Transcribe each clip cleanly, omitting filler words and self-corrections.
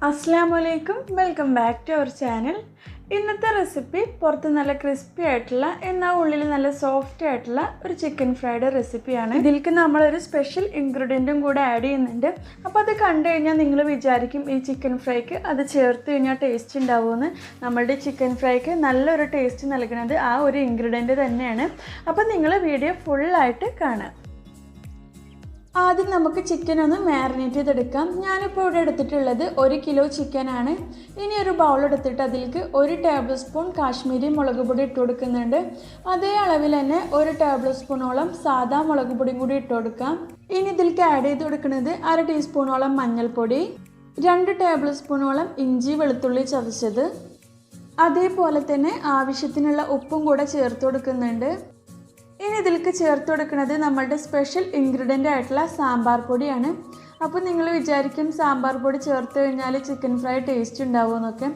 Assalamualaikum, welcome back to our channel. ഇന്നത്തെ recipe പുറത്ത് നല്ല ക്രിസ്പി ആയിട്ടുള്ള എന്നാൽ ഉള്ളിൽ നല്ല സോഫ്റ്റ് ആയിട്ടുള്ള ഒരു ചിക്കൻ ഫ്രൈഡ് റെസിപ്പിയാണ്. ഇതിലേക്ക് നമ്മളൊരു സ്പെഷ്യൽ ഇൻഗ്രീഡിയൻറ്റും കൂടെ ആഡ് ചെയ്യുന്നുണ്ട്. അപ്പോൾ അത് കണ്ടു കഴിഞ്ഞാൽ നിങ്ങൾ വിചാരിക്കും ഈ ചിക്കൻ ഫ്രൈക്ക് അത് ചേർത്ത് കഴിഞ്ഞാൽ ടേസ്റ്റ് ഉണ്ടാവുമെന്ന്. നമ്മളുടെ ചിക്കൻ ഫ്രൈക്ക് നല്ലൊരു ടേസ്റ്റ് നൽകുന്നത് ആ ഒരു ഇൻഗ്രീഡിയൻറ്റ് തന്നെയാണ്. അപ്പോൾ നിങ്ങൾ വീഡിയോ ഫുള്ളായിട്ട് കാണാം. ആദ്യം നമുക്ക് ചിക്കൻ ഒന്ന് മാരിനേറ്റ് ചെയ്തെടുക്കാം. ഞാനിപ്പോൾ ഇവിടെ എടുത്തിട്ടുള്ളത് 1 കിലോ ചിക്കനാണ്. ഇനി ഒരു ബൗൾ എടുത്തിട്ട് അതിലേക്ക് 1 ടേബിൾ സ്പൂൺ കാശ്മീരി മുളക് പൊടി ഇട്ട് കൊടുക്കുന്നുണ്ട്. അതേ അളവിൽ തന്നെ 1 ടേബിൾ സ്പൂണോളം സാദാ മുളക് പൊടിയും കൂടി ഇട്ട് കൊടുക്കാം. ഇനി ഇതിലേക്ക് ആഡ് ചെയ്ത് കൊടുക്കുന്നത് 1/2 ടീസ്പൂണോളം മഞ്ഞൾപ്പൊടി, 2 ടേബിൾ സ്പൂണോളം ഇഞ്ചി വെളുത്തുള്ളി ചതച്ചത്, അതേപോലെ തന്നെ ആവശ്യത്തിനുള്ള ഉപ്പും കൂടെ ചേർത്ത് കൊടുക്കുന്നുണ്ട്. ഇനി ഇതിലേക്ക് ചേർത്ത് കൊടുക്കുന്നത് നമ്മളുടെ സ്പെഷ്യൽ ഇൻഗ്രീഡിയൻ്റ് ആയിട്ടുള്ള സാമ്പാർ പൊടിയാണ്. അപ്പോൾ നിങ്ങൾ വിചാരിക്കും സാമ്പാർ പൊടി ചേർത്ത് കഴിഞ്ഞാൽ ചിക്കൻ ഫ്രൈ ടേസ്റ്റ് ഉണ്ടാവുമെന്നൊക്കെ.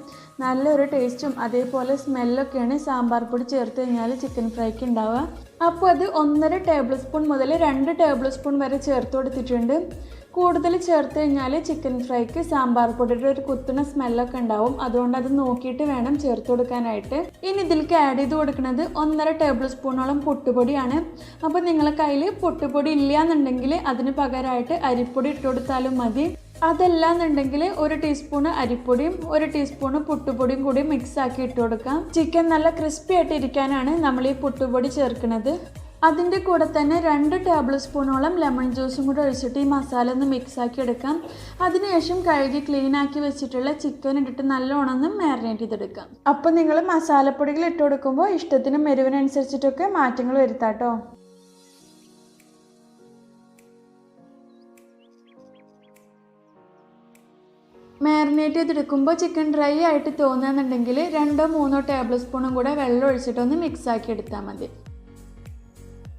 നല്ലൊരു ടേസ്റ്റും അതേപോലെ സ്മെല്ലൊക്കെയാണ് സാമ്പാർ പൊടി ചേർത്ത് കഴിഞ്ഞാൽ ചിക്കൻ ഫ്രൈക്ക് ഉണ്ടാവുക. അപ്പോൾ അത് 1.5 ടേബിൾ സ്പൂൺ മുതൽ 2 ടേബിൾ സ്പൂൺ വരെ ചേർത്ത് കൊടുത്തിട്ടുണ്ട്. കൂടുതൽ ചേർത്ത് കഴിഞ്ഞാൽ ചിക്കൻ ഫ്രൈക്ക് സാമ്പാർ പൊടിയുടെ ഒരു കുത്തുന്ന സ്മെല്ലൊക്കെ ഉണ്ടാവും. അതുകൊണ്ട് അത് നോക്കിയിട്ട് വേണം ചേർത്ത് കൊടുക്കാനായിട്ട്. ഇനി ഇതിലേക്ക് ആഡ് ചെയ്ത് കൊടുക്കുന്നത് 1.5 ടേബിൾ സ്പൂണോളം പുട്ടുപൊടിയാണ്. അപ്പോൾ നിങ്ങളെ കയ്യിൽ പുട്ടുപൊടി ഇല്ല എന്നുണ്ടെങ്കിൽ അതിന് പകരമായിട്ട് അരിപ്പൊടി ഇട്ട് കൊടുത്താലും മതി. അതല്ല എന്നുണ്ടെങ്കിൽ 1 ടീസ്പൂണ് അരിപ്പൊടിയും 1 ടീസ്പൂണ് പുട്ടുപൊടിയും കൂടി മിക്സ് ആക്കി ഇട്ട് കൊടുക്കാം. ചിക്കൻ നല്ല ക്രിസ്പി ആയിട്ട് ഇരിക്കാനാണ് നമ്മൾ ഈ പുട്ടുപൊടി ചേർക്കുന്നത്. അതിൻ്റെ കൂടെ തന്നെ 2 ടേബിൾ സ്പൂണോളം ലെമൺ ജ്യൂസും കൂടെ ഒഴിച്ചിട്ട് ഈ മസാല ഒന്ന് മിക്സ് ആക്കി എടുക്കാം. അതിനുശേഷം കഴുകി ക്ലീൻ ആക്കി വെച്ചിട്ടുള്ള ചിക്കൻ ഇട്ടിട്ട് നല്ലോണം ഒന്ന് മാരിനേറ്റ് ചെയ്തെടുക്കാം. അപ്പോൾ നിങ്ങൾ മസാലപ്പൊടികൾ ഇട്ട് കൊടുക്കുമ്പോൾ ഇഷ്ടത്തിനും എരിവിനനുസരിച്ചിട്ടൊക്കെ മാറ്റങ്ങൾ വരുത്താട്ടോ. മാരിനേറ്റ് ചെയ്തെടുക്കുമ്പോൾ ചിക്കൻ ഡ്രൈ ആയിട്ട് തോന്നുകയെന്നുണ്ടെങ്കിൽ 2-3 ടേബിൾ സ്പൂണും കൂടെ വെള്ളം ഒഴിച്ചിട്ടൊന്ന് മിക്സ് ആക്കി എടുത്താൽ മതി.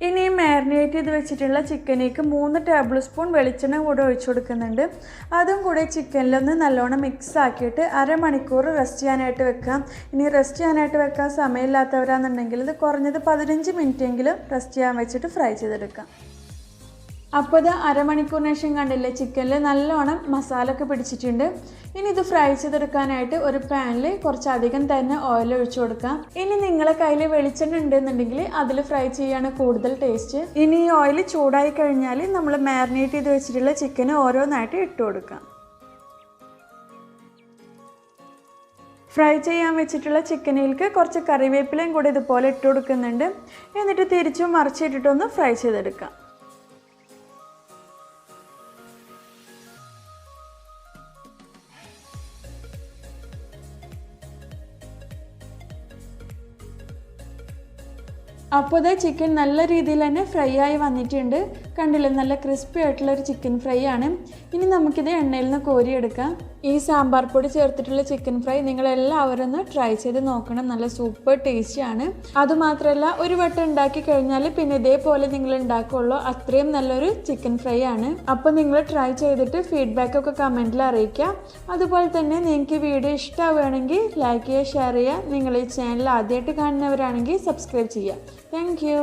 ഇനി മാരിനേറ്റ് ചെയ്ത് വെച്ചിട്ടുള്ള ചിക്കനിലേക്ക് 3 ടേബിൾ സ്പൂൺ വെളിച്ചെണ്ണ കൂടെ ഒഴിച്ചു കൊടുക്കുന്നുണ്ട്. അതും കൂടെ ചിക്കനിലൊന്ന് നല്ലോണം മിക്സ് ആക്കിയിട്ട് 1/2 മണിക്കൂർ റെസ്റ്റ് ചെയ്യാനായിട്ട് വെക്കാം. ഇനി റെസ്റ്റ് ചെയ്യാനായിട്ട് വെക്കാൻ സമയമില്ലാത്തവരാണെന്നുണ്ടെങ്കിൽ ഇത് കുറഞ്ഞത് 15 മിനിറ്റെങ്കിലും റെസ്റ്റ് ചെയ്യാൻ വെച്ചിട്ട് ഫ്രൈ ചെയ്തെടുക്കാം. അപ്പോൾ ഇത് 1/2 മണിക്കൂറിന് ശേഷം കണ്ടില്ലേ ചിക്കനിൽ നല്ലോണം മസാല ഒക്കെ പിടിച്ചിട്ടുണ്ട്. ഇനി ഇത് ഫ്രൈ ചെയ്തെടുക്കാനായിട്ട് ഒരു പാനിൽ കുറച്ചധികം തന്നെ ഓയിൽ ഒഴിച്ചു കൊടുക്കാം. ഇനി നിങ്ങളെ കയ്യിൽ വെളിച്ചെണ്ണ ഉണ്ടെന്നുണ്ടെങ്കിൽ അതിൽ ഫ്രൈ ചെയ്യാണ് കൂടുതൽ ടേസ്റ്റ്. ഇനി ഈ ഓയിൽ ചൂടായി കഴിഞ്ഞാൽ നമ്മൾ മാരിനേറ്റ് ചെയ്ത് വെച്ചിട്ടുള്ള ചിക്കന് ഓരോന്നായിട്ട് ഇട്ട് കൊടുക്കാം. ഫ്രൈ ചെയ്യാൻ വെച്ചിട്ടുള്ള ചിക്കനിലേക്ക് കുറച്ച് കറിവേപ്പിലയും കൂടി ഇതുപോലെ ഇട്ട് കൊടുക്കുന്നുണ്ട്. എന്നിട്ട് തിരിച്ചും മറിച്ചിട്ടിട്ടൊന്ന് ഫ്രൈ ചെയ്തെടുക്കാം. അപ്പോൾ ഇത് ചിക്കൻ നല്ല രീതിയിൽ തന്നെ ഫ്രൈ ആയി വന്നിട്ടുണ്ട്. കണ്ടില്ലേ, നല്ല ക്രിസ്പി ആയിട്ടുള്ളൊരു ചിക്കൻ ഫ്രൈ ആണ്. ഇനി നമുക്കിത് എണ്ണയിൽ നിന്ന് കോരിയെടുക്കാം. ഈ സാമ്പാർ പൊടി ചേർത്തിട്ടുള്ള ചിക്കൻ ഫ്രൈ നിങ്ങളെല്ലാവരും ഒന്ന് ട്രൈ ചെയ്ത് നോക്കണം. നല്ല സൂപ്പർ ടേസ്റ്റി ആണ്. അതുമാത്രമല്ല ഒരു വട്ടം ഉണ്ടാക്കി കഴിഞ്ഞാൽ പിന്നെ ഇതേപോലെ നിങ്ങൾ ഉണ്ടാക്കുള്ളൂ. അത്രയും നല്ലൊരു ചിക്കൻ ഫ്രൈ ആണ്. അപ്പോൾ നിങ്ങൾ ട്രൈ ചെയ്തിട്ട് ഫീഡ്ബാക്കൊക്കെ കമൻറ്റിൽ അറിയിക്കുക. അതുപോലെ തന്നെ നിങ്ങൾക്ക് ഈ വീഡിയോ ഇഷ്ടമാവുകയാണെങ്കിൽ ലൈക്ക് ചെയ്യുക, ഷെയർ ചെയ്യുക. നിങ്ങൾ ഈ ചാനൽ ആദ്യമായിട്ട് കാണുന്നവരാണെങ്കിൽ സബ്സ്ക്രൈബ് ചെയ്യുക. Thank you.